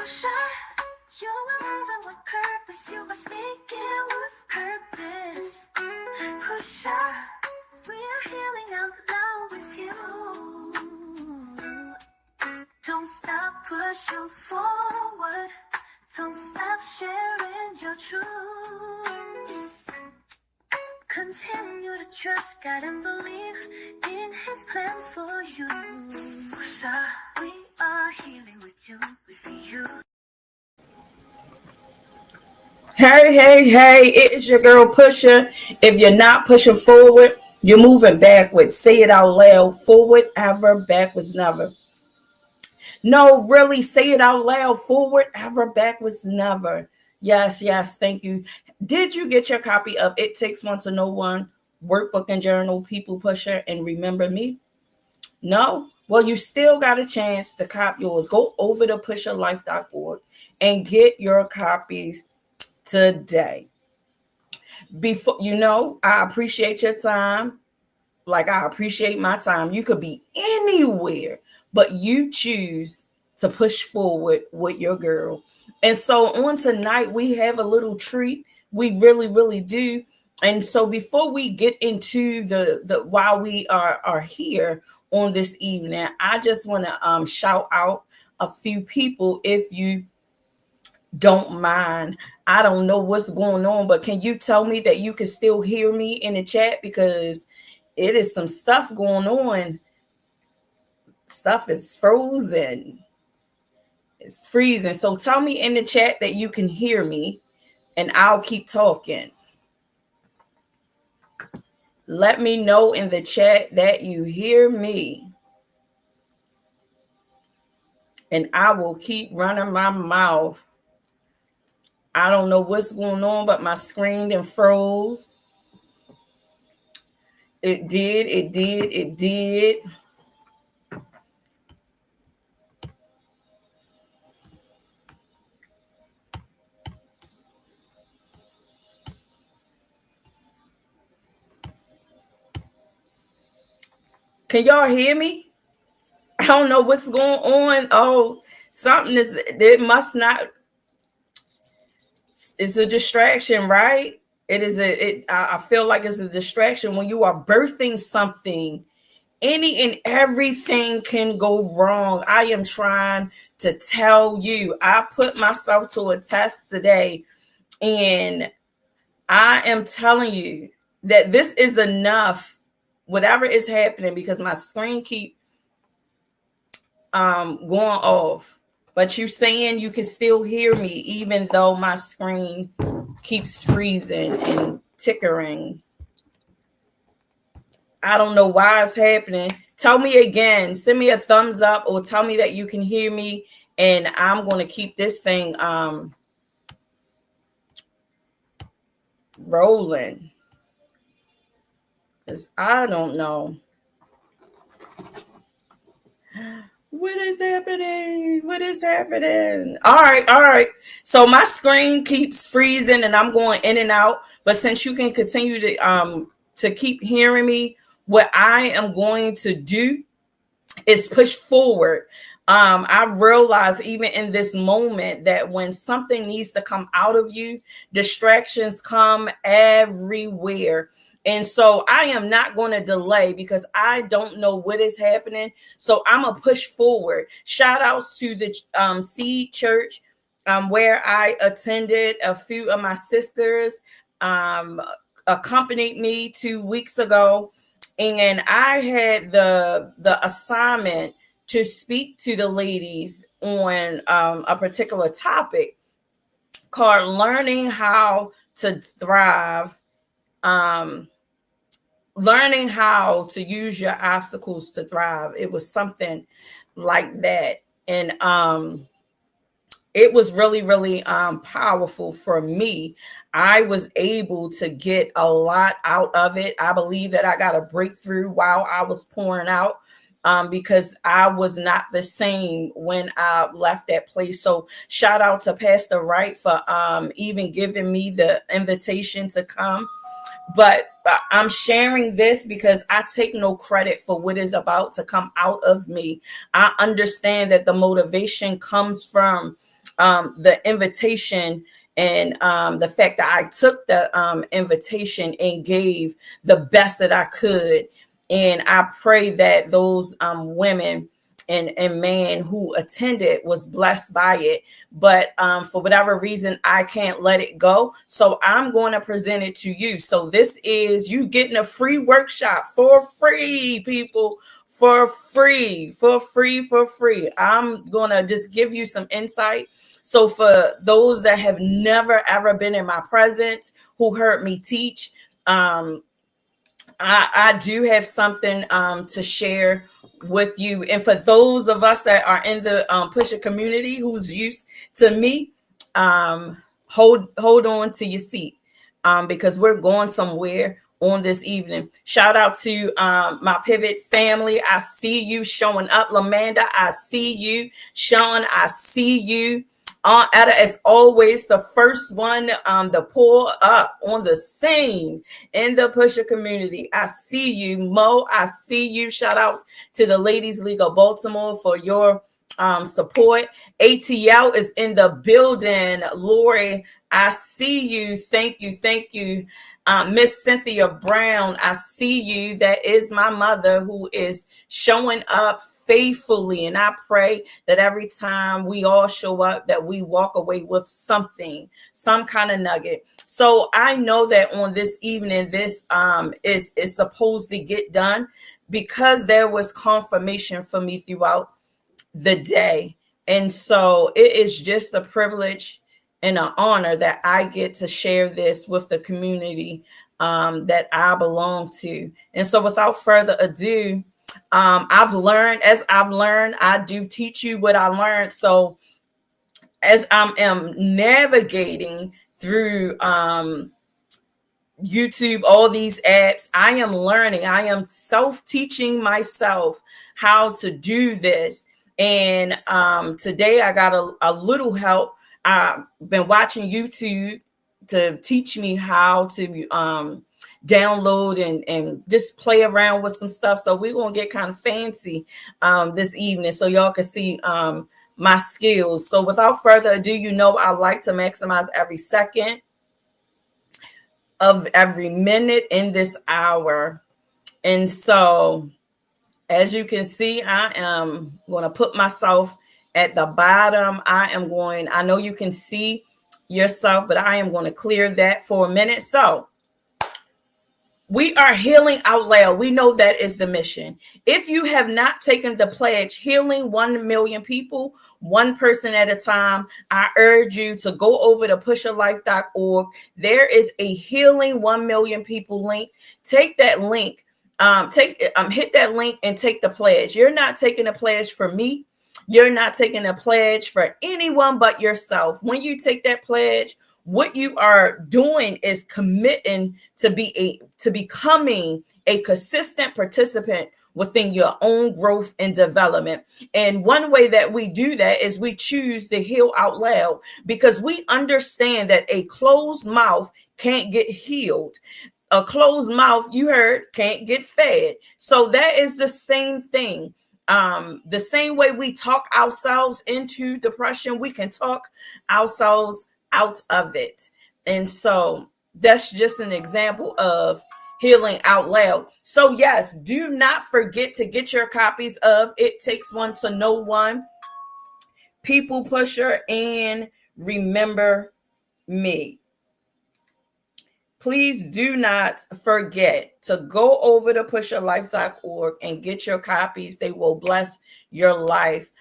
PUS'HER, you were moving with purpose. You were speaking with purpose. PUS'HER, we are healing out loud with you. Don't stop pushing forward. Don't stop sharing your truth. Continue to trust God and believe in His plans for you. PUS'HER, we are healing with you. We see you. Hey, it is your girl PUS'HER. If you're not pushing forward, you're moving backwards. Say it out loud. Forward ever, backwards never. No, really, say it out loud. Forward ever, backwards never. Yes, thank you. Did you get your copy of It Takes One to Know One, Workbook and Journal, People PUS'HER, and Remember Me? No? Well, you still got a chance to cop yours. Go over to pusherlife.org and get your copies today. Before I appreciate your time. Like I appreciate my time. You could be anywhere, but you choose to push forward with your girl. And so on tonight, we have a little treat. We really, really do. And so before we get into the while we are here on this evening, I just want to shout out a few people if you don't mind. I don't know what's going on, but can you tell me that you can still hear me in the chat? Because it is some stuff going on. Stuff is frozen. It's freezing. So tell me in the chat that you can hear me and I'll keep talking. Let me know in the chat that you hear me. And I will keep running my mouth. I don't know what's going on, but my screen then froze. It did. Can y'all hear me? I don't know what's going on. Oh, something is, it must not. It's a distraction, right? I feel like it's a distraction when you are birthing something. Any and everything can go wrong. I am trying to tell you, I put myself to a test today, and I am telling you that this is enough, whatever is happening, because my screen keep going off. But you saying you can still hear me even though my screen keeps freezing and tickering. I don't know why it's happening. Tell me again. Send me a thumbs up or tell me that you can hear me, and I'm going to keep this thing rolling. Because I don't know. What is happening? All right. So my screen keeps freezing and I'm going in and out. But since you can continue to keep hearing me, what I am going to do is push forward. I realize even in this moment that when something needs to come out of you, distractions come everywhere. And so I am not going to delay because I don't know what is happening. So I'm going to push forward. Shout outs to the Seed Church where I attended. A few of my sisters accompanied me 2 weeks ago. And I had the assignment to speak to the ladies on a particular topic called Learning How to Thrive. Learning how to use your obstacles to thrive. It was something like that. And it was really, really powerful for me. I was able to get a lot out of it. I believe that I got a breakthrough while I was pouring out because I was not the same when I left that place. So shout out to Pastor Wright for even giving me the invitation to come. But I'm sharing this because I take no credit for what is about to come out of me. I understand that the motivation comes from the invitation and the fact that I took the invitation and gave the best that I could. And I pray that those women and man who attended was blessed by it. But for whatever reason, I can't let it go. So I'm going to present it to you. So this is you getting a free workshop for free, people. For free, for free, for free. I'm going to just give you some insight. So for those that have never, ever been in my presence, who heard me teach, I do have something to share with you. And for those of us that are in the pusher community who's used to me, hold on to your seat because we're going somewhere on this evening. Shout out to my Pivot family. I see you showing up. Lamanda, I see you. Sean, I see you. Etta, as always, the first one to pull up on the scene in the pusher community. I see you. Mo, I see you. Shout out to the Ladies League of Baltimore for your support. ATL is in the building. Lori, I see you. Thank you. Thank you. Miss Cynthia Brown, I see you. That is my mother who is showing up faithfully. And I pray that every time we all show up, that we walk away with something, some kind of nugget. So I know that on this evening, this is supposed to get done because there was confirmation for me throughout the day. And so it is just a privilege and an honor that I get to share this with the community that I belong to. And so without further ado, I've learned, I do teach you what I learned. So as I am navigating through YouTube, all these apps, I am learning, I am self-teaching myself how to do this. And today I got a little help. I've been watching YouTube to teach me how to download and just play around with some stuff. So we're going to get kind of fancy this evening so y'all can see my skills. So without further ado, you know I like to maximize every second of every minute in this hour. And so as you can see, I am going to put myself at the bottom. I know you can see yourself, but I am going to clear that for a minute. So we are healing out loud. We know that is the mission. If you have not taken the pledge, healing 1 million people, one person at a time, I urge you to go over to pusherlife.org. There is a healing 1 million people link. Take that link. Hit that link and take the pledge. You're not taking a pledge for me. You're not taking a pledge for anyone but yourself. When you take that pledge, what you are doing is committing to becoming a consistent participant within your own growth and development. And one way that we do that is we choose to heal out loud, because we understand that a closed mouth can't get healed. A closed mouth, you heard, can't get fed. So that is the same thing. The same way we talk ourselves into depression, we can talk ourselves out of it. And so that's just an example of healing out loud. So yes, do not forget to get your copies of It Takes One to Know One, People Pusher, and Remember Me. Please do not forget to go over to pusherlife.org and get your copies. They will bless your life.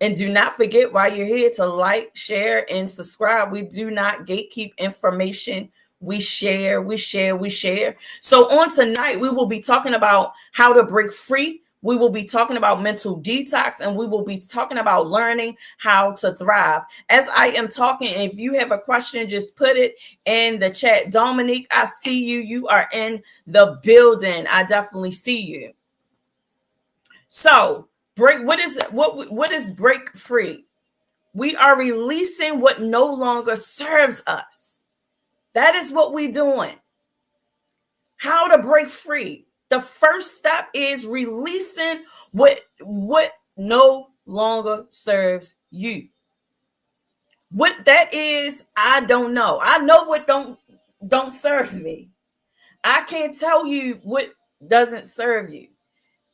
And do not forget, while you're here, to like, share, and subscribe. We do not gatekeep information. We share, we share, we share. So on tonight, we will be talking about how to break free. We will be talking about mental detox, and we will be talking about learning how to thrive. As I am talking, if you have a question, just put it in the chat. Dominique, I see you. You are in the building. I definitely see you. So what is break free? We are releasing what no longer serves us. That is what we're doing. How to break free. The first step is releasing what no longer serves you. What that is, I don't know. I know what don't serve me. I can't tell you what doesn't serve you.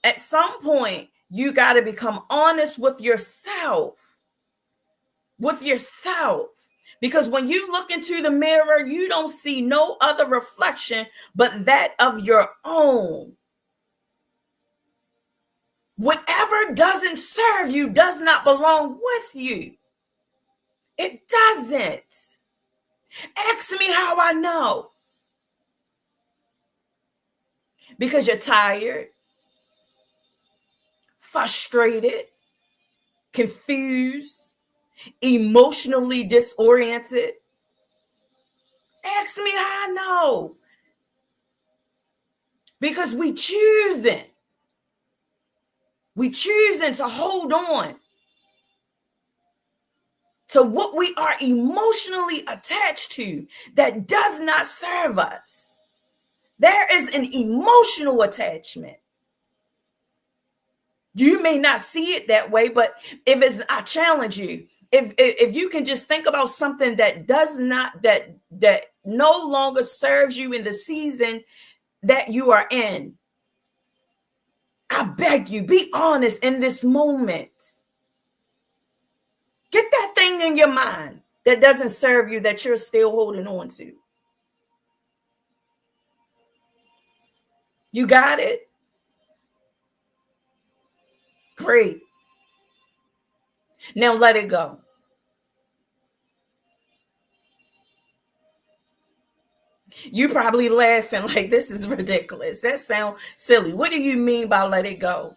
At some point, you got to become honest with yourself. With yourself. Because when you look into the mirror, you don't see no other reflection but that of your own. Whatever doesn't serve you does not belong with you. It doesn't. Ask me how I know. Because you're tired, frustrated, confused, emotionally disoriented. Ask me how I know. Because we choosing to hold on to what we are emotionally attached to that does not serve us. There is an emotional attachment. You may not see it that way, but I challenge you, if you can just think about something that that no longer serves you in the season that you are in, I beg you, be honest in this moment. Get that thing in your mind that doesn't serve you that you're still holding on to. You got it? Great. Now let it go. You probably laughing like this is ridiculous. That sounds silly. What do you mean by let it go?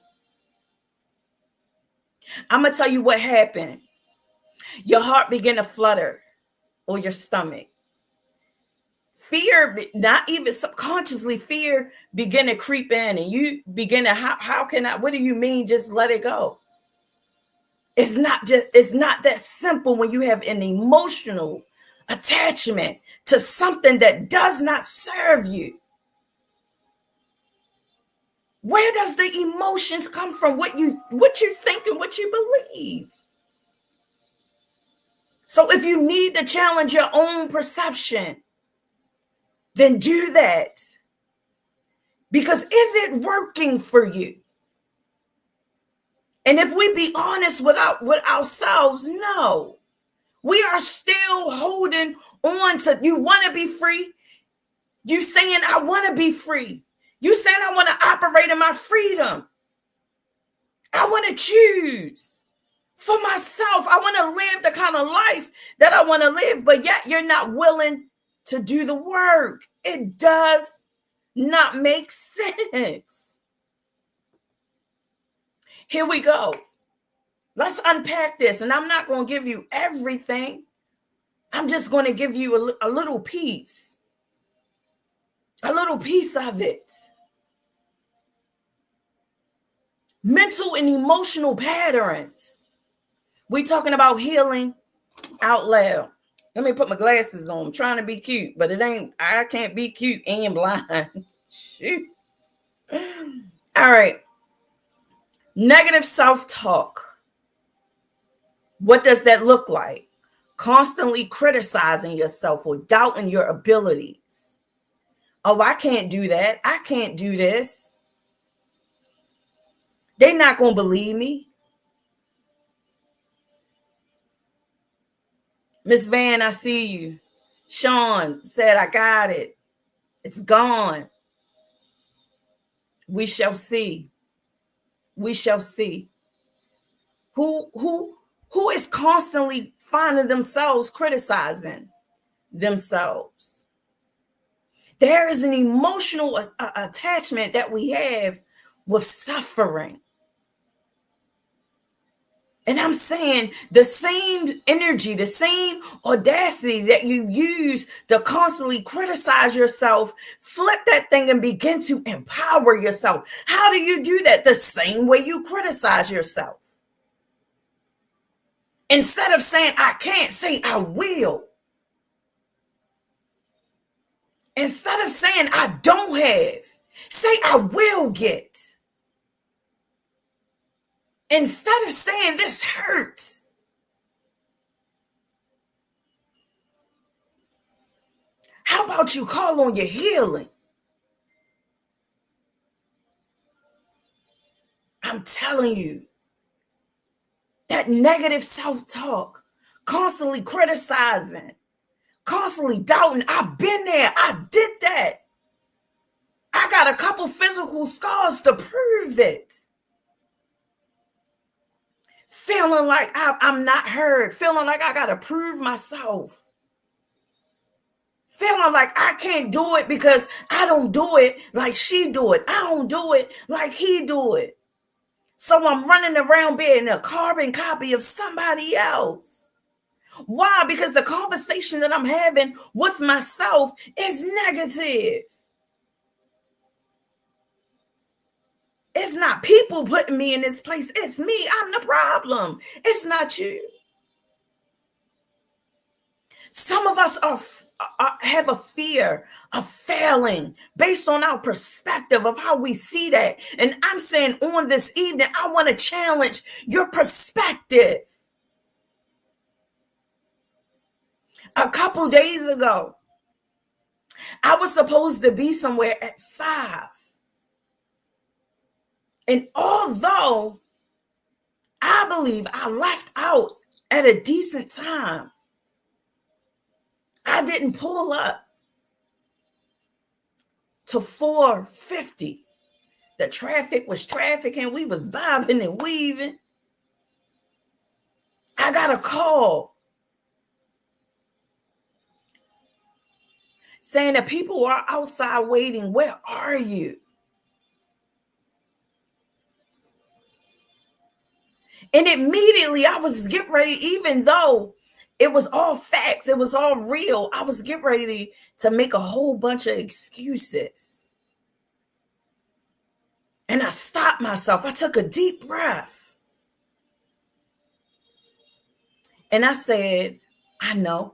I'm going to tell you what happened. Your heart began to flutter or your stomach. Fear, not even subconsciously, fear began to creep in and you begin to, how can I, what do you mean just let it go? It's not that simple when you have an emotional attachment to something that does not serve you. Where does the emotions come from? What you think and what you believe. So if you need to challenge your own perception, then do that. Because is it working for you? And if we be honest with ourselves, no. We are still holding on to, you want to be free. You saying, I want to be free. You saying, I want to operate in my freedom. I want to choose for myself. I want to live the kind of life that I want to live, but yet you're not willing to do the work. It does not make sense. Here we go. Let's unpack this. And I'm not going to give you everything. I'm just going to give you a little piece. A little piece of it. Mental and emotional patterns. We talking about healing out loud. Let me put my glasses on. I'm trying to be cute, but I can't be cute and blind. Shoot. All right. Negative self-talk. What does that look like? Constantly criticizing yourself or doubting your abilities. Oh, I can't do that. I can't do this. They're not going to believe me. Miss Van, I see you. Sean said, I got it. It's gone. We shall see. We shall see. Who is constantly finding themselves criticizing themselves? There is an emotional attachment that we have with suffering. And I'm saying the same energy, the same audacity that you use to constantly criticize yourself, flip that thing and begin to empower yourself. How do you do that? The same way you criticize yourself. Instead of saying, I can't, say, I will. Instead of saying, I don't have, say, I will get. Instead of saying, this hurts, How about you call on your healing? I'm telling you, that negative self-talk, constantly criticizing, constantly doubting. I've been there. I did that. I got a couple physical scars to prove it. Feeling like I'm not heard. Feeling like I got to prove myself. Feeling like I can't do it because I don't do it like she do it. I don't do it like he do it. So I'm running around being a carbon copy of somebody else. Why? Because the conversation that I'm having with myself is negative. It's not people putting me in this place. It's me. I'm the problem. It's not you. Some of us have a fear of failing based on our perspective of how we see that. And I'm saying on this evening, I want to challenge your perspective. A couple days ago, I was supposed to be somewhere at 5. And although I believe I left out at a decent time, I didn't pull up to 4:50. The traffic was trafficking. We was bobbing and weaving. I got a call saying that people are outside waiting. Where are you? And immediately I was getting ready, even though it was all facts, it was all real, I was getting ready to make a whole bunch of excuses. And I stopped myself. I took a deep breath. And I said, I know,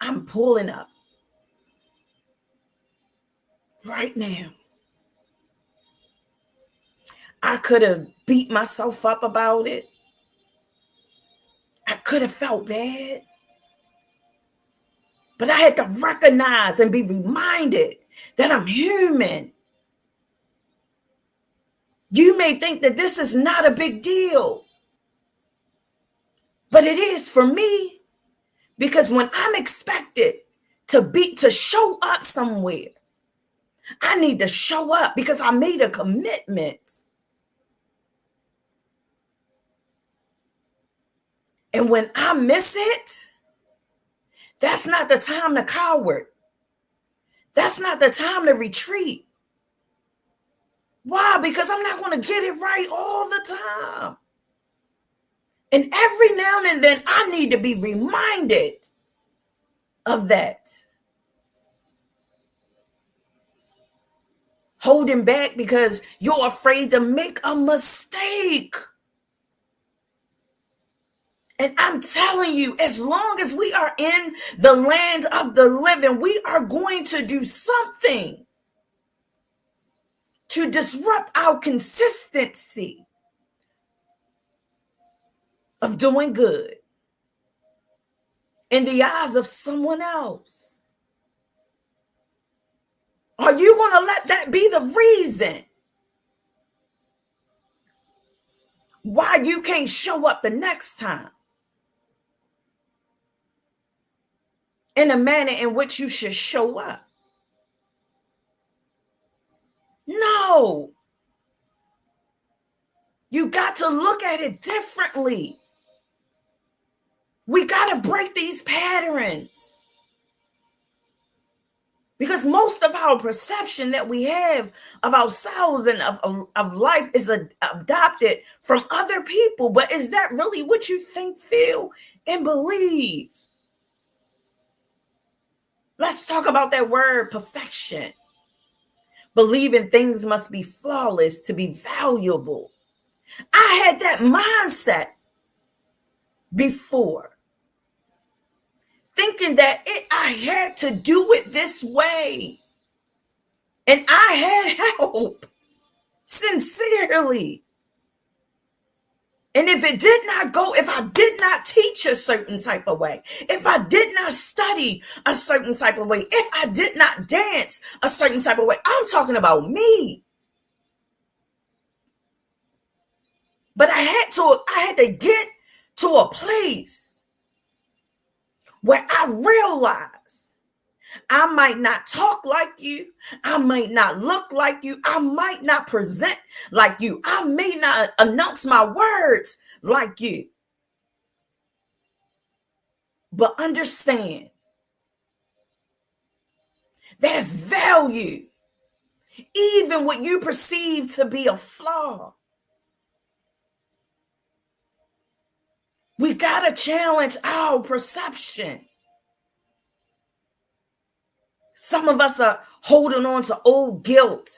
I'm pulling up right now. I could have beat myself up about it. I could have felt bad. But I had to recognize and be reminded that I'm human. You may think that this is not a big deal, but it is for me, because when I'm expected to show up somewhere, I need to show up because I made a commitment. And when I miss it, that's not the time to coward. That's not the time to retreat. Why? Because I'm not going to get it right all the time. And every now and then I need to be reminded of that. Holding back because you're afraid to make a mistake. And I'm telling you, as long as we are in the land of the living, we are going to do something to disrupt our consistency of doing good in the eyes of someone else. Are you going to let that be the reason why you can't show up the next time in a manner in which you should show up? No. You got to look at it differently. We got to break these patterns. Because most of our perception that we have of ourselves and of life is adopted from other people. But is that really what you think, feel, and believe? Let's talk about that word perfection. Believing things must be flawless to be valuable. I had that mindset before, thinking that I had to do it this way. And I had help, sincerely. And if it did not go, if I did not teach a certain type of way, if I did not study a certain type of way, if I did not dance a certain type of way, I'm talking about me. But I had to get to a place where I realized I might not talk like you. I might not look like you. I might not present like you. I may not announce my words like you. But understand, there's value, even what you perceive to be a flaw. We got to challenge our perception. Some of us are holding on to old guilt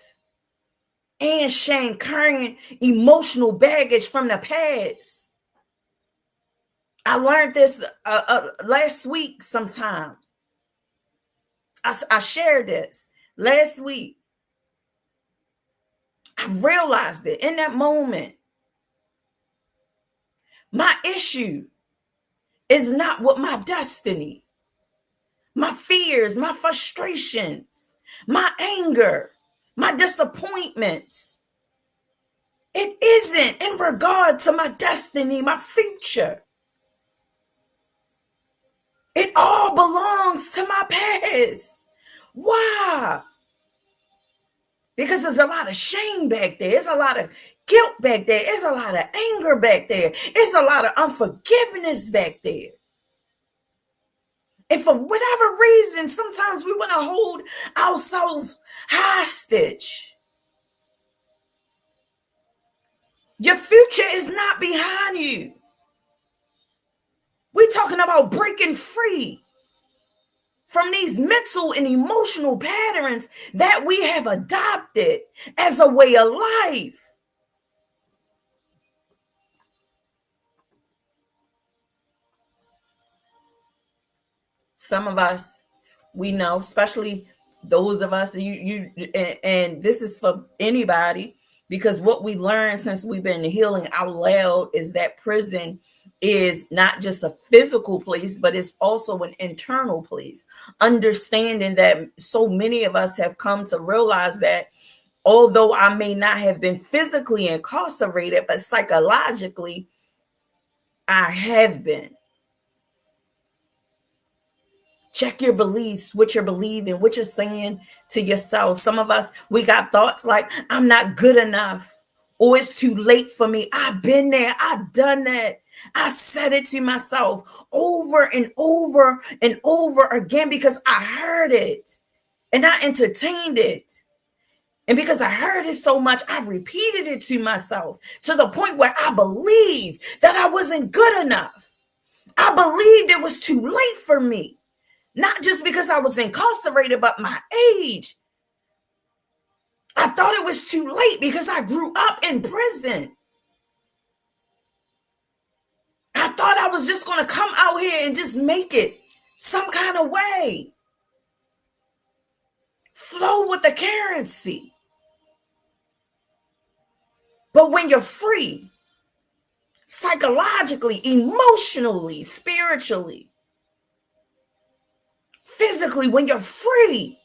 and shame, carrying emotional baggage from the past. I learned this last week sometime. I shared this last week. I realized it in that moment. My issue is not with my destiny, my fears, my frustrations, my anger, my disappointments. It isn't in regard to my destiny, my future. It all belongs to my past. Why? Because there's a lot of shame back there. There's a lot of guilt back there. There's a lot of anger back there. There's a lot of unforgiveness back there. And for whatever reason, sometimes we want to hold ourselves hostage. Your future is not behind you. We're talking about breaking free from these mental and emotional patterns that we have adopted as a way of life. Some of us, we know, especially those of us, and this is for anybody, because what we learned since we've been healing out loud is that prison is not just a physical place, but it's also an internal place. Understanding that so many of us have come to realize that although I may not have been physically incarcerated, but psychologically, I have been. Check your beliefs, what you're believing, what you're saying to yourself. Some of us, we got thoughts like, I'm not good enough, or it's too late for me. I've been there. I've done that. I said it to myself over and over and over again because I heard it and I entertained it. And because I heard it so much, I repeated it to myself to the point where I believed that I wasn't good enough. I believed it was too late for me. Not just because I was incarcerated, but my age. I thought it was too late because I grew up in prison. I thought I was just going to come out here and just make it some kind of way. Flow with the currency. But when you're free, psychologically, emotionally, spiritually, physically, when you're free,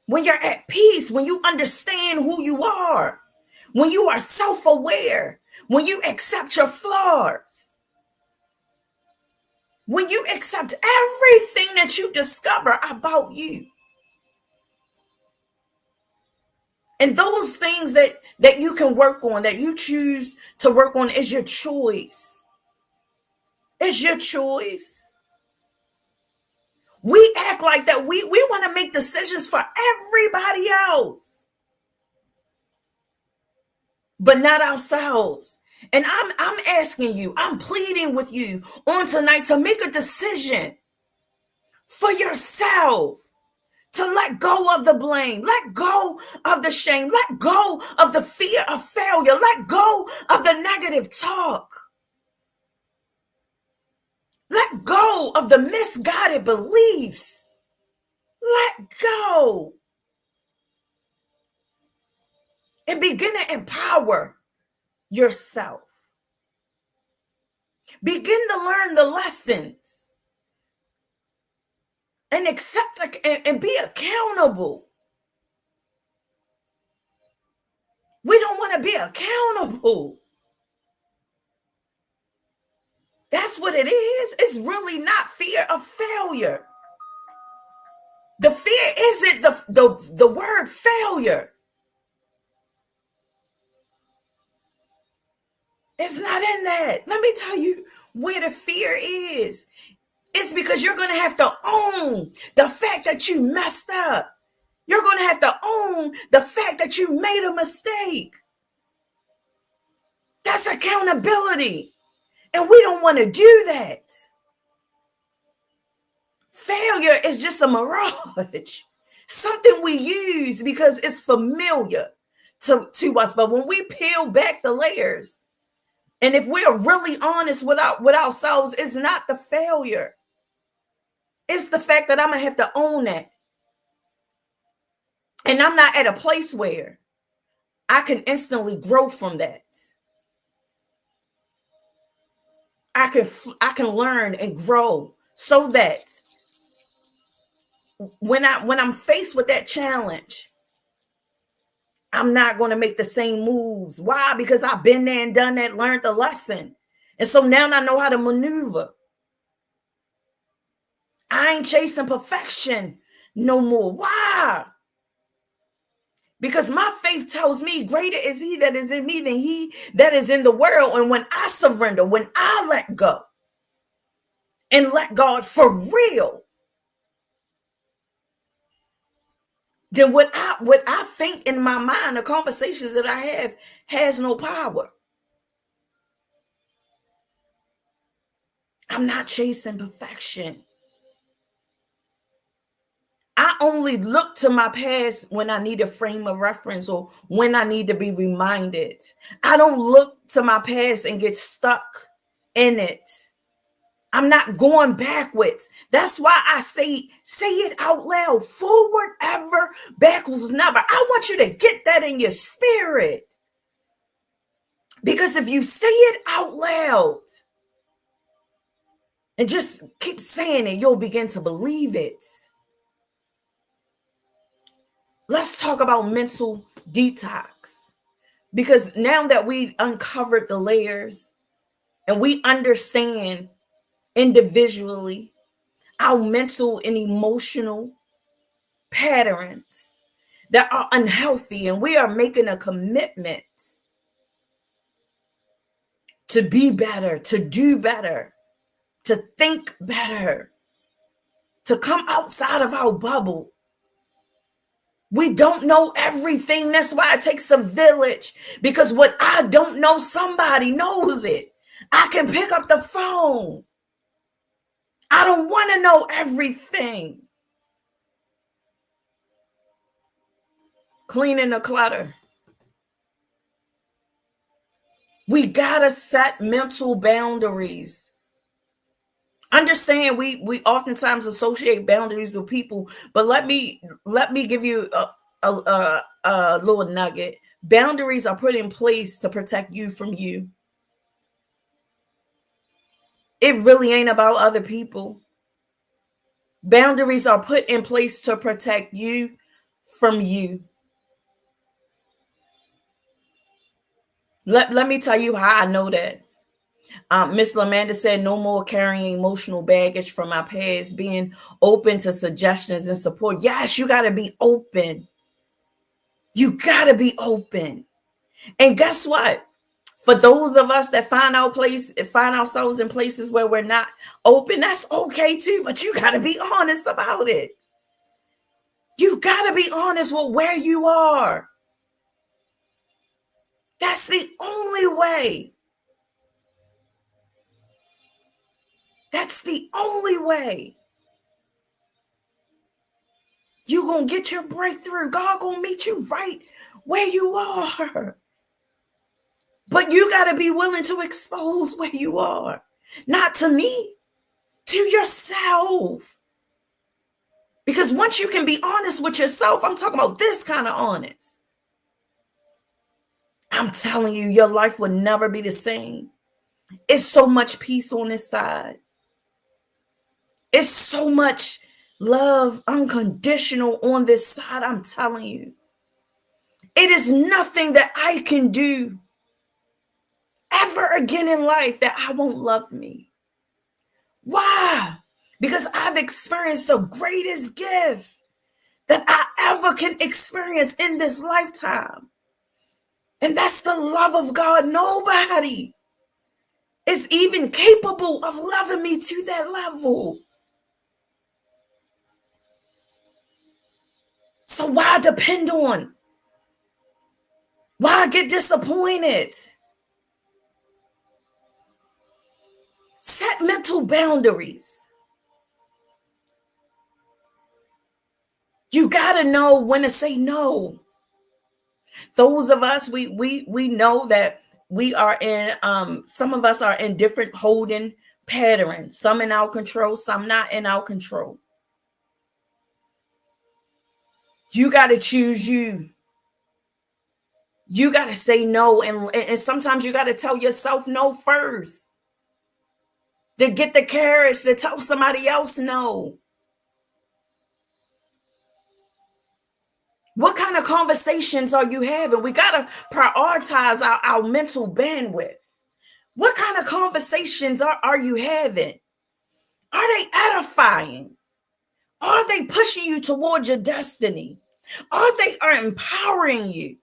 when you're at peace, when you understand who you are, when you are self-aware, when you accept your flaws, when you accept everything that you discover about you. And those things that you can work on, that you choose to work on, is your choice. It's your choice. We act like that. We want to make decisions for everybody else, but not ourselves. And I'm asking you, I'm pleading with you on tonight to make a decision for yourself, to let go of the blame, let go of the shame, let go of the fear of failure, let go of the negative talk. Let go of the misguided beliefs. Let go. And begin to empower yourself. Begin to learn the lessons and accept and be accountable. We don't want to be accountable. That's what it is. It's really not fear of failure. The fear isn't the word failure. It's not in that. Let me tell you where the fear is. It's because you're going to have to own the fact that you messed up. You're going to have to own the fact that you made a mistake. That's accountability. And we don't want to do that. Failure is just a mirage, something we use because it's familiar to us. But when we peel back the layers, and if we're really honest with ourselves, it's not the failure. It's the fact that I'm going to have to own that. And I'm not at a place where I can instantly grow from that. I can learn and grow so that when I'm faced with that challenge, I'm not going to make the same moves. Why? Because I've been there and done that, learned the lesson. And so now I know how to maneuver. I ain't chasing perfection no more. Why? Because my faith tells me greater is he that is in me than he that is in the world. And when I surrender, when I let go and let God for real, then what I think in my mind, the conversations that I have has no power. I'm not chasing perfection. I only look to my past when I need a frame of reference or when I need to be reminded. I don't look to my past and get stuck in it. I'm not going backwards. That's why I say it out loud. Forward ever, backwards never. I want you to get that in your spirit. Because if you say it out loud and just keep saying it, you'll begin to believe it. Let's talk about mental detox. Because now that we uncovered the layers and we understand individually our mental and emotional patterns that are unhealthy, and we are making a commitment to be better, to do better, to think better, to come outside of our bubble. We don't know everything. That's why it takes a village, because what I don't know, somebody knows it. I can pick up the phone. I don't want to know everything. Cleaning the clutter. We got to set mental boundaries. Understand we oftentimes associate boundaries with people, but let me give you a little nugget. Boundaries are put in place to protect you from you. It really ain't about other people. Boundaries are put in place to protect you from you. Let me tell you how I know that. Miss Lamanda said, no more carrying emotional baggage from my past, being open to suggestions and support. Yes, you got to be open. You got to be open. And guess what? For those of us that find ourselves in places where we're not open, that's okay too, but you got to be honest about it. You got to be honest with where you are. That's the only way. That's the only way. You're going to get your breakthrough. God going to meet you right where you are. But you got to be willing to expose where you are. Not to me, to yourself. Because once you can be honest with yourself, I'm talking about this kind of honest. I'm telling you, your life will never be the same. It's so much peace on this side. It's so much love, unconditional on this side. I'm telling you. It is nothing that I can do ever again in life that I won't love me. Why? Because I've experienced the greatest gift that I ever can experience in this lifetime. And that's the love of God. Nobody is even capable of loving me to that level. So why depend on? Why get disappointed? Set mental boundaries. You got to know when to say no. Those of us, we know that we are in, some of us are in different holding patterns. Some in our control, some not in our control. You got to choose you. You got to say no. And sometimes you got to tell yourself no first. To get the courage to tell somebody else no. What kind of conversations are you having? We got to prioritize our mental bandwidth. What kind of conversations are you having? Are they edifying? Are they pushing you towards your destiny? Are they empowering you?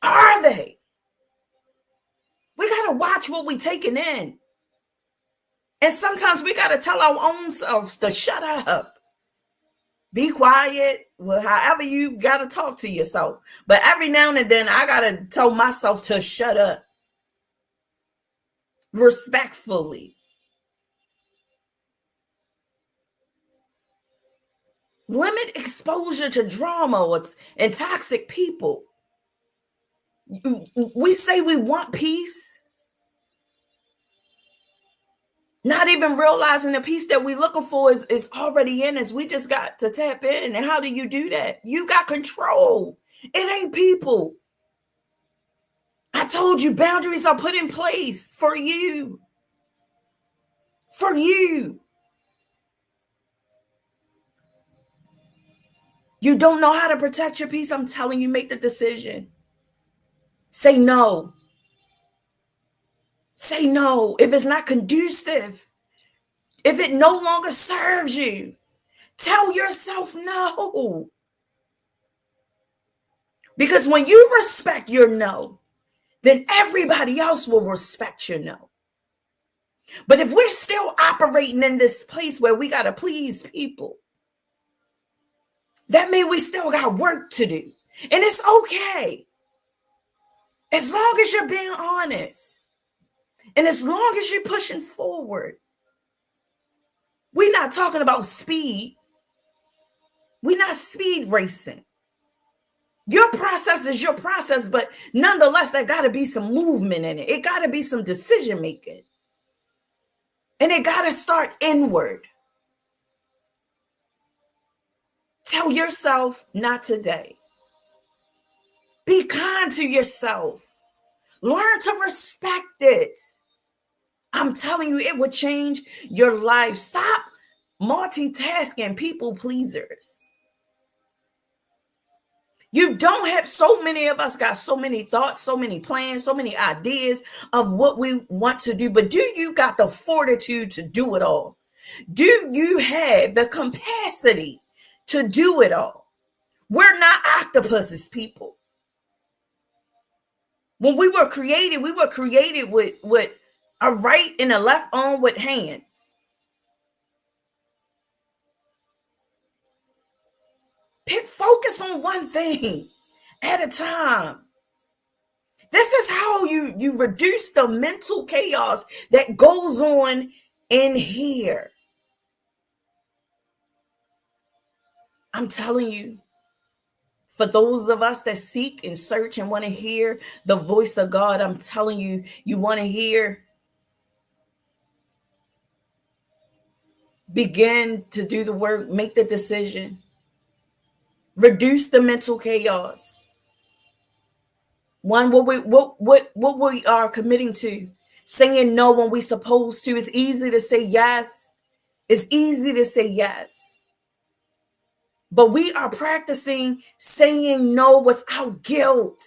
Are they? We got to watch what we're taking in. And sometimes we got to tell our own selves to shut up. Be quiet. Well, however you got to talk to yourself. But every now and then I got to tell myself to shut up. Respectfully. Limit exposure to drama and toxic people. We say we want peace, not even realizing the peace that we're looking for is already in us. We just got to tap in. And how do you do that? You got control. It ain't people. I told you boundaries are put in place for you. For you. You don't know how to protect your peace. I'm telling you, make the decision. Say no. Say no. If it's not conducive, if it no longer serves you, tell yourself no. Because when you respect your no, then everybody else will respect your no. But if we're still operating in this place where we got to please people, that means we still got work to do. And it's okay. As long as you're being honest. And as long as you're pushing forward. We're not talking about speed. We're not speed racing. Your process is your process, but nonetheless, there got to be some movement in it. It got to be some decision making. And it got to start inward. Tell yourself, not today. Be kind to yourself. Learn to respect it. I'm telling you, it would change your life. Stop multitasking people pleasers. You don't have, so many of us got so many thoughts, so many plans, so many ideas of what we want to do. But do you got the fortitude to do it all? Do you have the capacity to do it all? We're not octopuses, people. When we were created with a right and a left arm with hands. Focus on one thing at a time. This is how you reduce the mental chaos that goes on in here. I'm telling you, for those of us that seek and search and want to hear the voice of God, I'm telling you, you want to hear. Begin to do the work, make the decision. Reduce the mental chaos. One, what we are committing to. Saying no when we're supposed to. It's easy to say yes. It's easy to say yes. But we are practicing saying no without guilt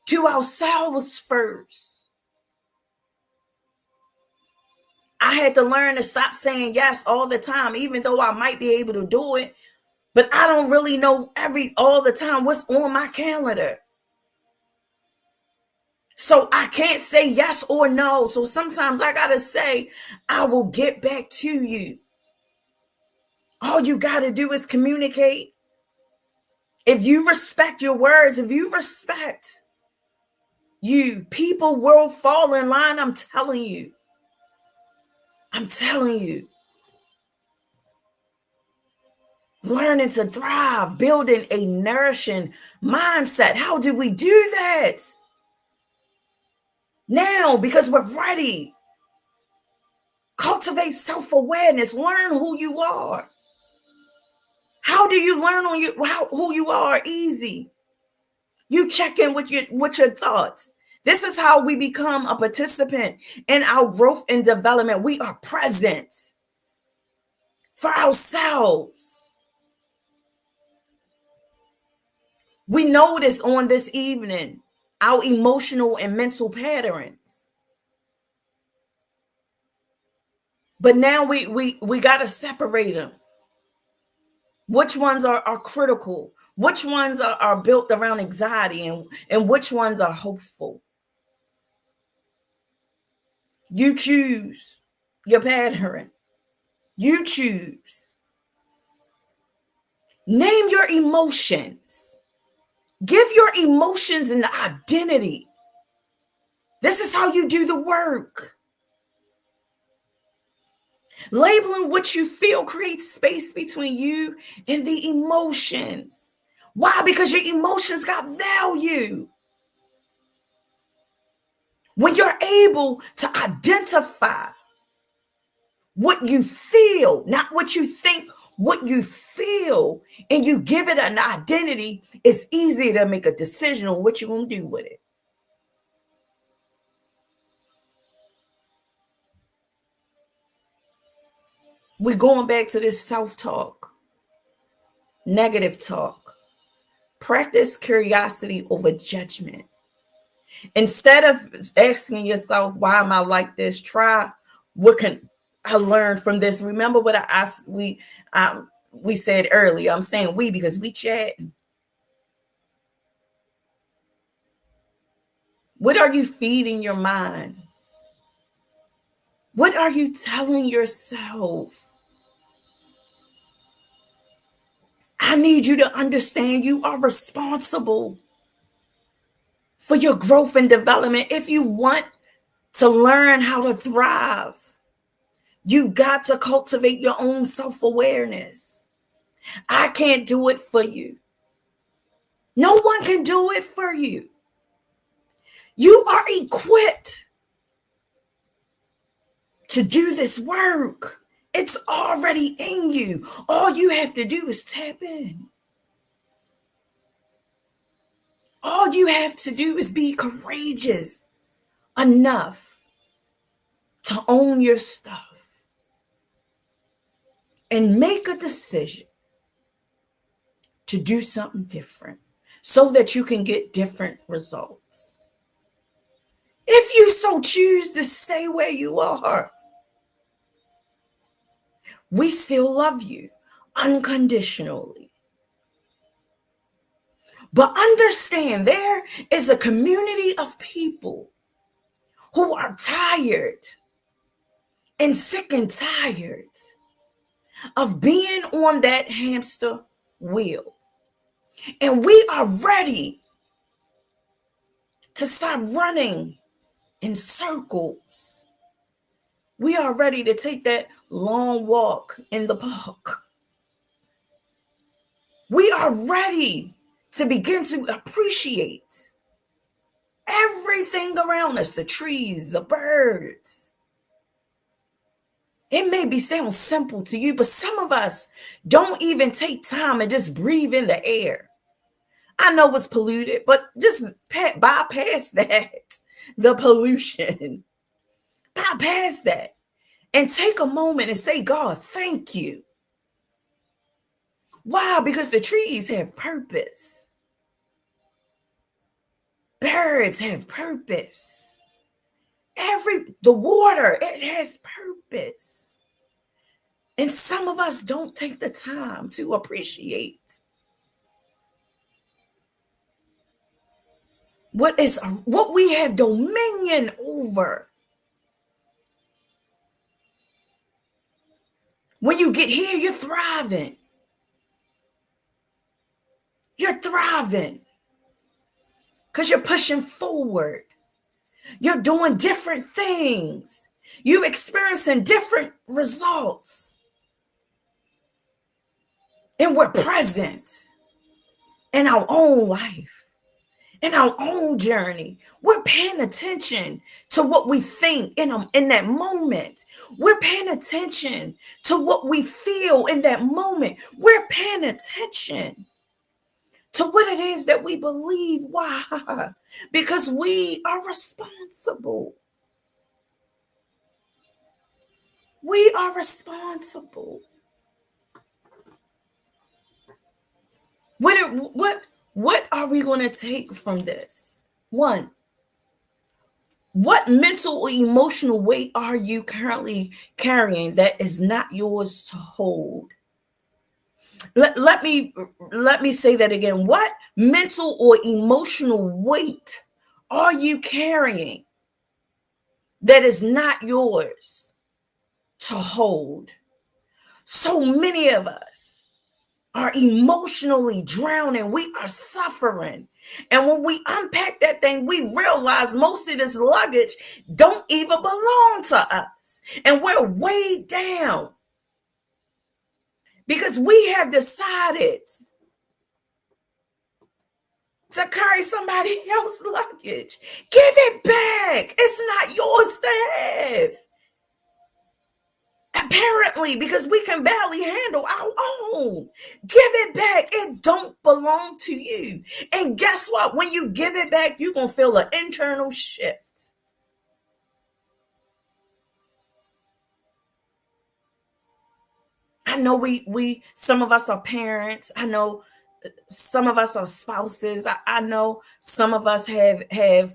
to ourselves first. I had to learn to stop saying yes all the time, even though I might be able to do it. But I don't really know all the time what's on my calendar. So I can't say yes or no. So sometimes I got to say, I will get back to you. All you got to do is communicate. If you respect your words, if you respect you, people will fall in line. I'm telling you. I'm telling you. Learning to thrive, building a nourishing mindset. How do we do that? Now, because we're ready. Cultivate self-awareness. Learn who you are. How do you learn who you are? Easy. You check in with your thoughts. This is how we become a participant in our growth and development. We are present for ourselves. We notice on this evening our emotional and mental patterns. But now we got to separate them. Which ones are critical? Which ones are built around anxiety and which ones are hopeful? You choose your pattern. You choose. Name your emotions. Give your emotions an identity. This is how you do the work. Labeling what you feel creates space between you and the emotions. Why? Because your emotions got value. When you're able to identify what you feel, not what you think, what you feel, and you give it an identity, it's easy to make a decision on what you're going to do with it. We're going back to this self-talk, negative talk. Practice curiosity over judgment. Instead of asking yourself, why am I like this? Try, what can I learn from this? Remember what I asked, we said earlier. I'm saying we because we chat. What are you feeding your mind? What are you telling yourself? I need you to understand you are responsible for your growth and development. If you want to learn how to thrive, you got to cultivate your own self-awareness. I can't do it for you. No one can do it for you. You are equipped to do this work. It's already in you. All you have to do is tap in. All you have to do is be courageous enough to own your stuff and make a decision to do something different so that you can get different results. If you so choose to stay where you are, we still love you unconditionally. But understand there is a community of people who are tired and sick and tired of being on that hamster wheel. And we are ready to stop running in circles. We are ready to take that long walk in the park. We are ready to begin to appreciate everything around us, the trees, the birds, It may be sound simple to you, but some of us don't even take time and just breathe in the air. I know it's polluted, but just bypass that, the pollution. Bypass that and take a moment and say, God, thank you. Why? Because the trees have purpose. Birds have purpose. The water, it has purpose. And some of us don't take the time to appreciate what we have dominion over. When you get here, you're thriving. You're thriving because you're pushing forward. You're doing different things. You're experiencing different results. And we're present in our own life, in our own journey. We're paying attention to what we think in that moment. We're paying attention to what we feel in that moment. We're paying attention to what it is that we believe. Why? Because we are responsible. We are responsible. What are we going to take from this? One, what mental or emotional weight are you currently carrying that is not yours to hold? Let me say that again. What mental or emotional weight are you carrying that is not yours to hold? So many of us are emotionally drowning. We are suffering. And when we unpack that thing, we realize most of this luggage don't even belong to us. And we're weighed down because we have decided to carry somebody else's luggage. Give it back. It's not yours to have. Apparently, because we can barely handle our own. Give it back. It don't belong to you. And guess what? When you give it back, you're going to feel an internal shift. I know we some of us are parents. I know some of us are spouses. I know some of us have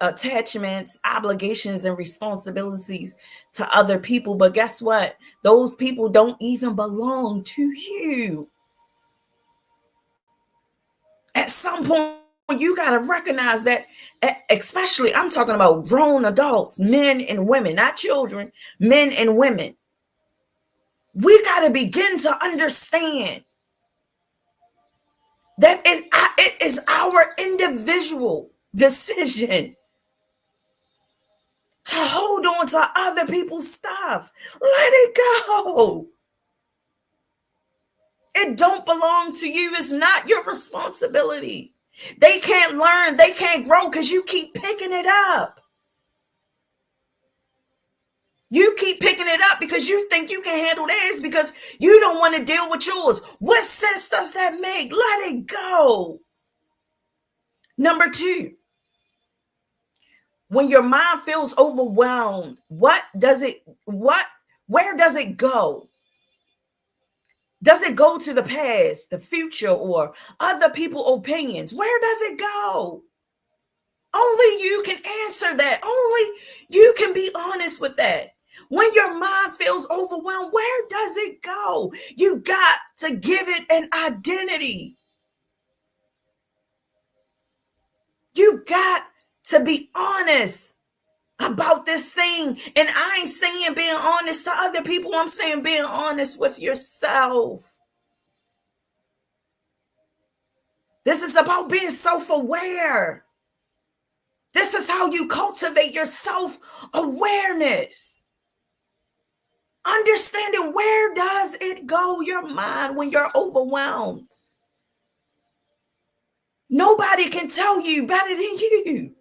attachments, obligations, and responsibilities to other people. But guess what? Those people don't even belong to you. At some point, you got to recognize that, especially I'm talking about grown adults, men and women, not children, men and women. We got to begin to understand that it is our individual decision to hold on to other people's stuff. Let it go. It don't belong to you. It's not your responsibility. They can't learn. They can't grow because you keep picking it up. You keep picking it up because you think you can handle theirs because you don't want to deal with yours. What sense does that make? Let it go. Number two, when your mind feels overwhelmed, where does it go? Does it go to the past, the future, or other people's opinions? Where does it go? Only you can answer that. Only you can be honest with that. When your mind feels overwhelmed, where does it go? You got to give it an identity. You got to be honest about this thing. And I ain't saying being honest to other people. I'm saying being honest with yourself. This is about being self-aware. This is how you cultivate your self-awareness. Understanding where does it go, your mind, when you're overwhelmed. Nobody can tell you better than you.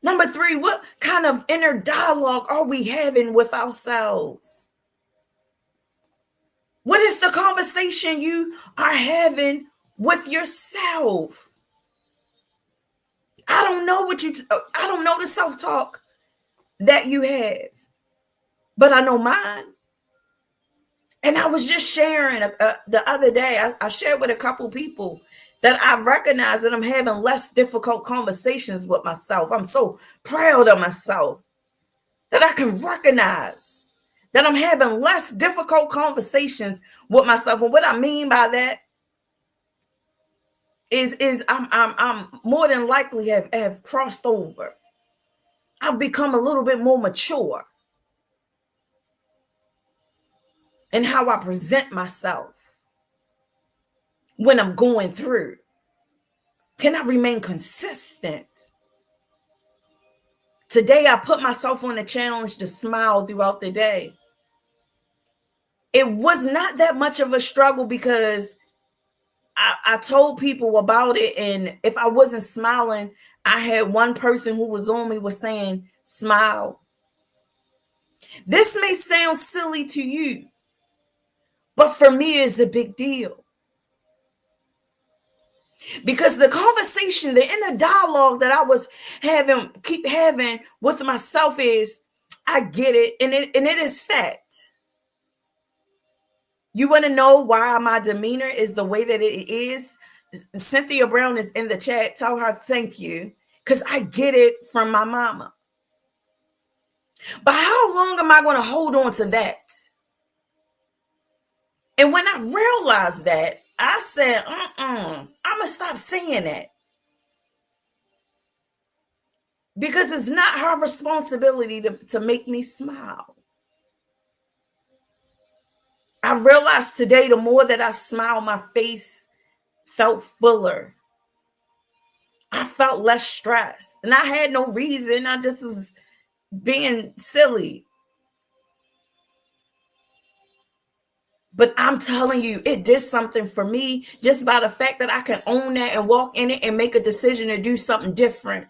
Number three, what kind of inner dialogue are we having with ourselves? What is the conversation you are having with yourself? I don't know the self-talk that you have, but I know mine. And I was just sharing the other day, I shared with a couple people that I recognize that I'm having less difficult conversations with myself. I'm so proud of myself that I can recognize that I'm having less difficult conversations with myself. And what I mean by that is I'm more than likely have crossed over. I've become a little bit more mature in how I present myself when I'm going through. Can I remain consistent? Today, I put myself on a challenge to smile throughout the day. It was not that much of a struggle because I told people about it. And if I wasn't smiling, I had one person who was on me was saying, smile. This may sound silly to you, but for me, it's a big deal. Because the conversation, the inner dialogue that I was keep having with myself is, I get it, and it is fact. You want to know why my demeanor is the way that it is? Cynthia Brown is in the chat. Tell her thank you, because I get it from my mama. But how long am I going to hold on to that? And when I realized that, I said, I'm going to stop saying that. Because it's not her responsibility to make me smile. I realized today, the more that I smiled, my face felt fuller. I felt less stressed. And I had no reason. I just was being silly. But I'm telling you, it did something for me just by the fact that I can own that and walk in it and make a decision to do something different.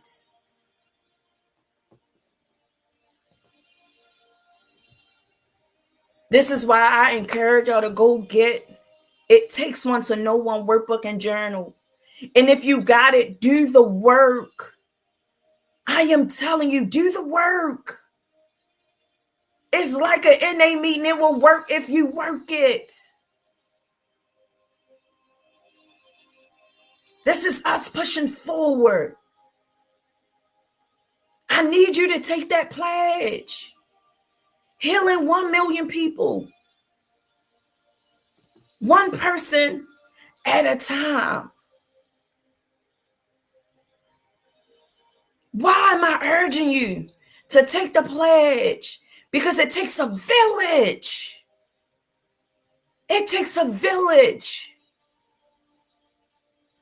This is why I encourage y'all to go get It Takes One to Know One workbook and journal. And if you got it, do the work. I am telling you, do the work. It's like an NA meeting. It will work if you work it. This is us pushing forward. I need you to take that pledge. Healing 1 million people. One person at a time. Why am I urging you to take the pledge? Because it takes a village. It takes a village.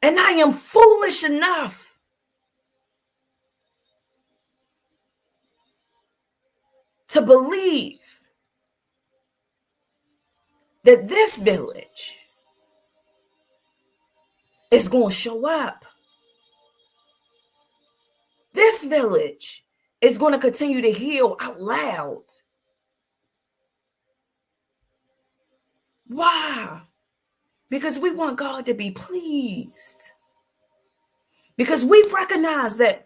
And I am foolish enough to believe that this village is going to show up. This village is going to continue to heal out loud. Why? Because we want God to be pleased. Because we've recognized that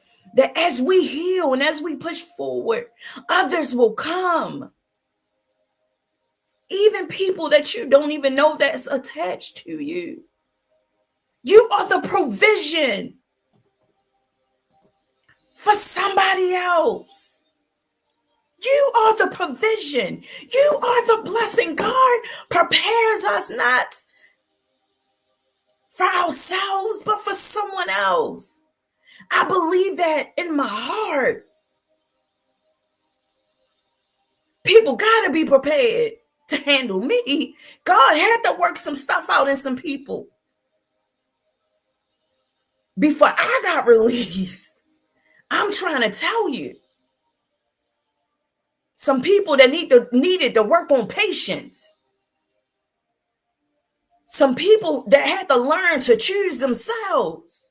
as we heal and as we push forward, others will come. Even people that you don't even know that's attached to you. You are the provision for somebody else. You are the provision. You are the blessing. God prepares us not for ourselves, but for someone else. I believe that in my heart. People got to be prepared to handle me. God had to work some stuff out in some people before I got released. I'm trying to tell you. Some people that needed to work on patience. Some people that had to learn to choose themselves.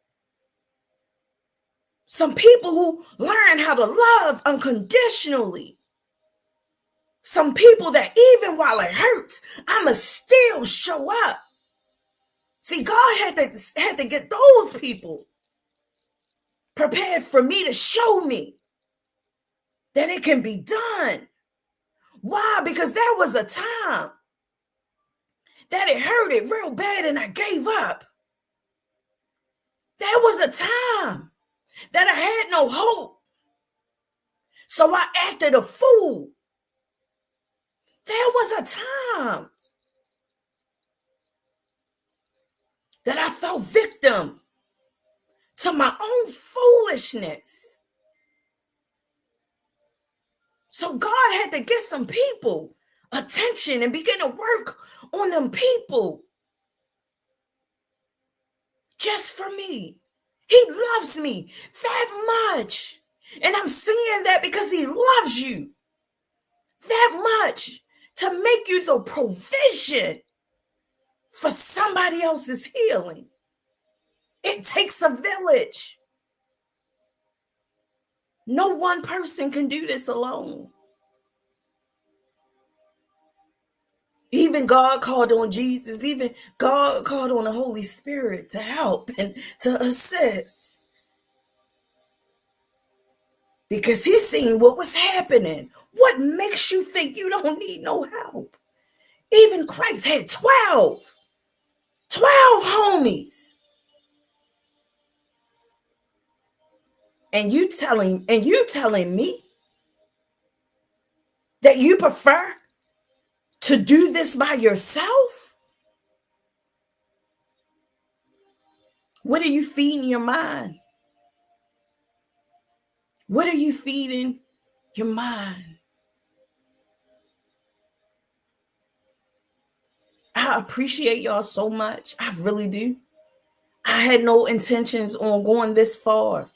Some people who learn how to love unconditionally. Some people that even while it hurts, I'ma still show up. See, God had to get those people prepared for me to show me that it can be done. Why? Because there was a time that it hurted real bad and I gave up. There was a time that I had no hope. So I acted a fool. There was a time that I fell victim to my own foolishness. So God had to get some people attention and begin to work on them people just for me. He loves me that much. And I'm saying that because he loves you that much to make you the provision for somebody else's healing. It takes a village. No one person can do this alone. Even God called on Jesus. Even God called on the Holy Spirit to help and to assist. Because he's seen what was happening. What makes you think you don't need no help? Even Christ had 12 homies. And you telling me that you prefer to do this by yourself? What are you feeding your mind? What are you feeding your mind? I appreciate y'all so much. I really do. I had no intentions on going this far.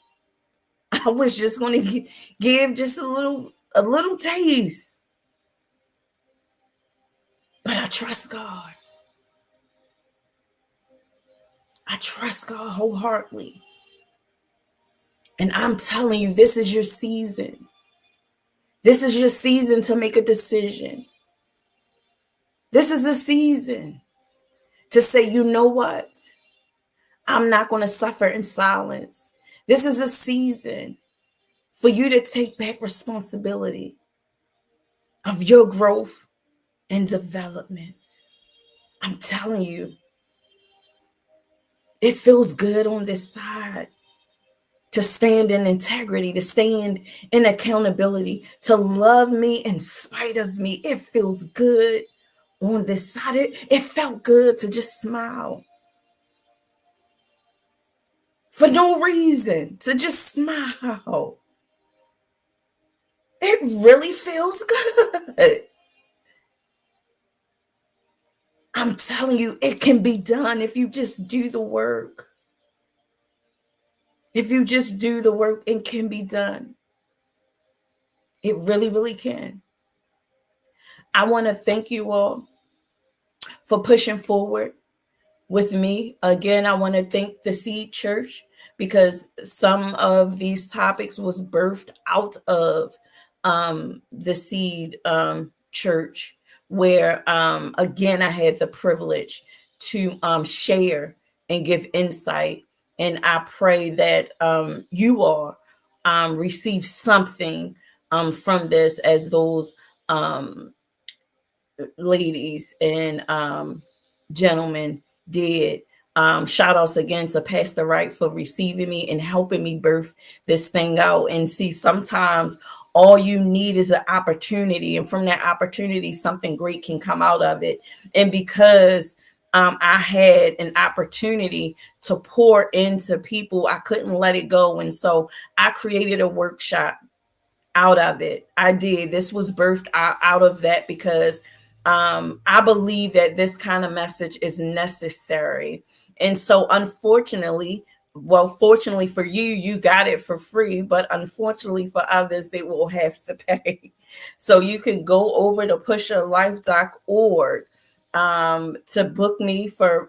I was just going to give just a little taste. But I trust God. I trust God wholeheartedly. And I'm telling you, this is your season. This is your season to make a decision. This is the season to say, you know what? I'm not going to suffer in silence. This is a season for you to take back responsibility of your growth and development. I'm telling you, it feels good on this side to stand in integrity, to stand in accountability, to love me in spite of me. It feels good on this side. It felt good to just smile for no reason, to just smile. It really feels good. I'm telling you, it can be done if you just do the work. If you just do the work, it can be done. It really, really can. I want to thank you all for pushing forward with me. Again, I want to thank the Seed Church because some of these topics was birthed out of the Seed Church, where again I had the privilege to share and give insight. And I pray that you all receive something from this, as those ladies and gentlemen did. Shout outs again to Pastor Wright for receiving me and helping me birth this thing out. And see, sometimes all you need is an opportunity, and from that opportunity, something great can come out of it. And because I had an opportunity to pour into people, I couldn't let it go. And so I created a workshop out of it. I did. This was birthed out of that because I believe that this kind of message is necessary. And so unfortunately, well, fortunately for you, you got it for free, but unfortunately for others, they will have to pay. So you can go over to pusherlife.org to book me for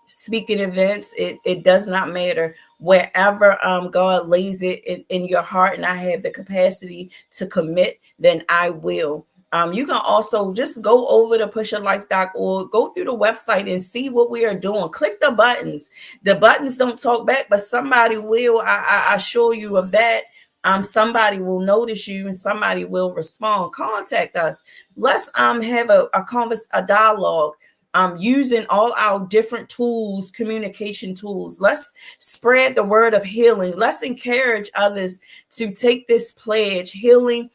speaking events. It does not matter. Wherever God lays it in your heart and I have the capacity to commit, then I will. You can also just go over to pusherlife.org, go through the website and see what we are doing. Click the buttons. The buttons don't talk back, but somebody will. I assure you of that. Somebody will notice you and somebody will respond. Contact us. Let's have a dialogue. Using all our different tools, communication tools. Let's spread the word of healing. Let's encourage others to take this pledge, healing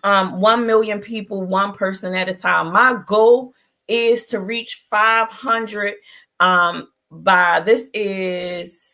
1 million people, one person at a time. My goal is to reach 500 by this is,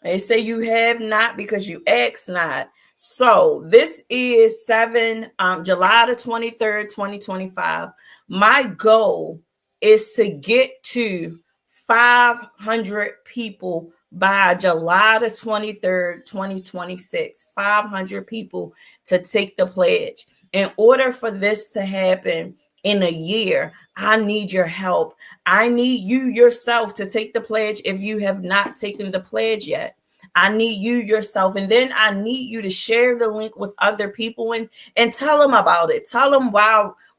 they say you have not because you ask not. So this is July the 23rd, 2025. My goal is to get to 500 people by July the 23rd, 2026. 500 people to take the pledge. In order for this to happen in a year, I need your help. I need you yourself to take the pledge if you have not taken the pledge yet. I need you yourself. And then I need you to share the link with other people and tell them about it. Tell them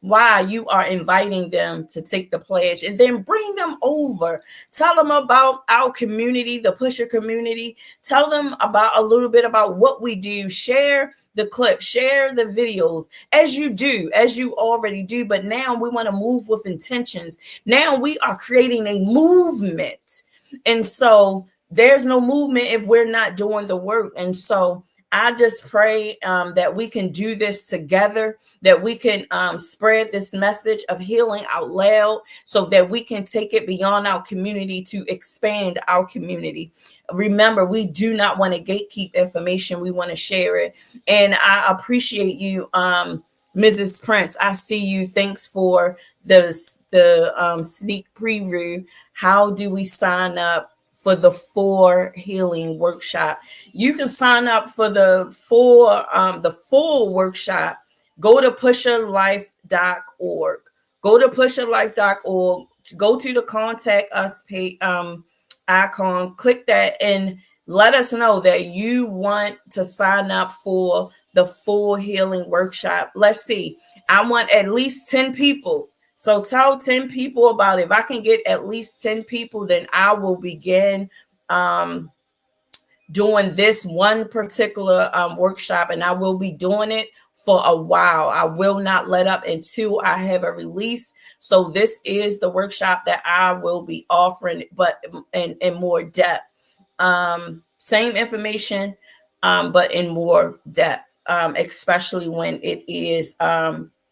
why you are inviting them to take the pledge, and then bring them over. Tell them about our community, the Pusher community. Tell them about a little bit about what we do. Share the clips, share the videos as you already do. But now we want to move with intentions. Now we are creating a movement. And so there's no movement if we're not doing the work. And so I just pray that we can do this together, that we can spread this message of healing out loud so that we can take it beyond our community to expand our community. Remember, we do not want to gatekeep information. We want to share it. And I appreciate you, Mrs. Prince. I see you. Thanks for the sneak preview. How do we sign up for the 4 healing workshop? You can sign up for the full workshop. Go to pusherlife.org. Go to pusherlife.org. Go to the contact us page icon. Click that and let us know that you want to sign up for the full healing workshop. Let's see. I want at least 10 people. So tell 10 people about it. If I can get at least 10 people, then I will begin doing this one particular workshop, and I will be doing it for a while. I will not let up until I have a release. So this is the workshop that I will be offering, but in more depth. Same information, but in more depth, especially when it is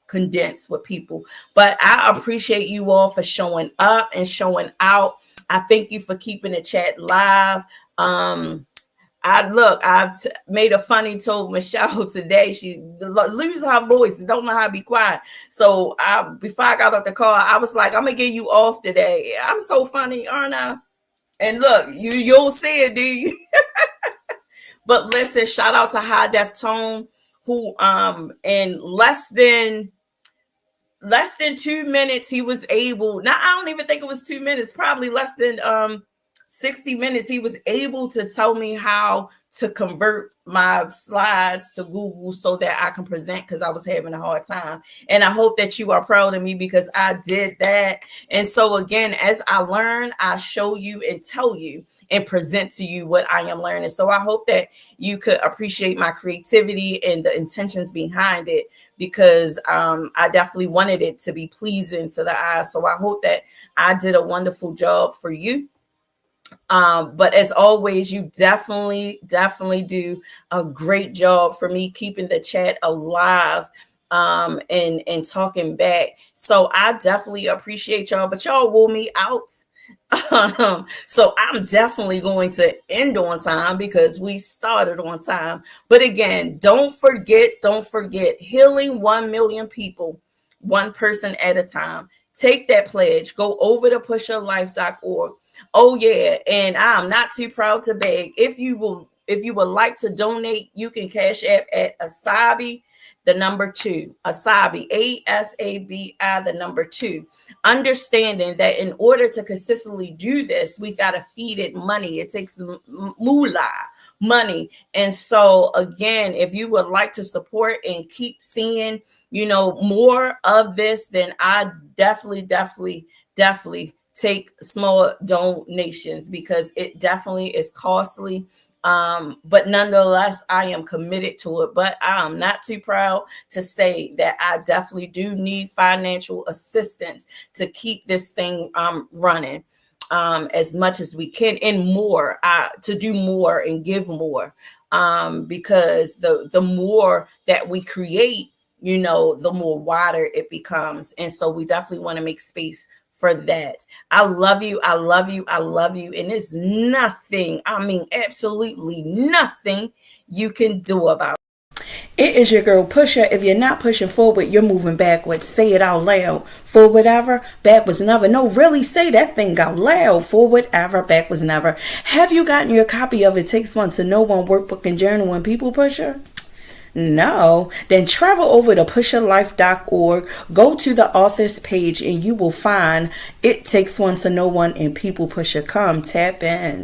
condensed with people. But I appreciate you all for showing up and showing out. I thank you for keeping the chat live. I've made a funny told Michelle today. She loses her voice and don't know how to be quiet. So before I got off the call, I was like, I'm gonna get you off today. I'm so funny, aren't I? And look, you'll see it, do you? But listen, shout out to High Def Tone, who in less than 2 minutes he was able. Now I don't even think it was 2 minutes, probably less than 60 minutes. He was able to tell me how to convert my slides to Google so that I can present, because I was having a hard time. And I hope that you are proud of me because I did that. And so again, as I learn, I show you and tell you and present to you what I am learning. So I hope that you could appreciate my creativity and the intentions behind it, because I definitely wanted it to be pleasing to the eye. So I hope that I did a wonderful job for you. But as always, you definitely do a great job for me keeping the chat alive and talking back. So I definitely appreciate y'all, but y'all wore me out. So I'm definitely going to end on time because we started on time. But again, don't forget, healing 1 million people, one person at a time. Take that pledge. Go over to pusherlife.org. Oh yeah, and I'm not too proud to beg. If you would like to donate, you can cash app at Asabi. the number 2, Asabi, ASABI, the number 2. Understanding that in order to consistently do this, we got to feed it money. It takes moolah, money. And so again, if you would like to support and keep seeing, more of this, then I definitely take small donations, because it definitely is costly. But nonetheless, I am committed to it. But I'm not too proud to say that I definitely do need financial assistance to keep this thing running as much as we can, and more, to do more and give more, because the more that we create, the more wider it becomes. And so we definitely want to make space for that. I love you. I love you. I love you. And there's nothing, absolutely nothing you can do about it. It is your girl Pusher. If you're not pushing forward, you're moving backwards. Say it out loud. Forward ever, backwards never. No, really say that thing out loud. Forward ever, backwards never. Have you gotten your copy of It Takes One to Know One workbook and journal and people pusher? No, then travel over to pusherlife.org, go to the author's page, and you will find It Takes One to Know One and People Pusher. Come tap in.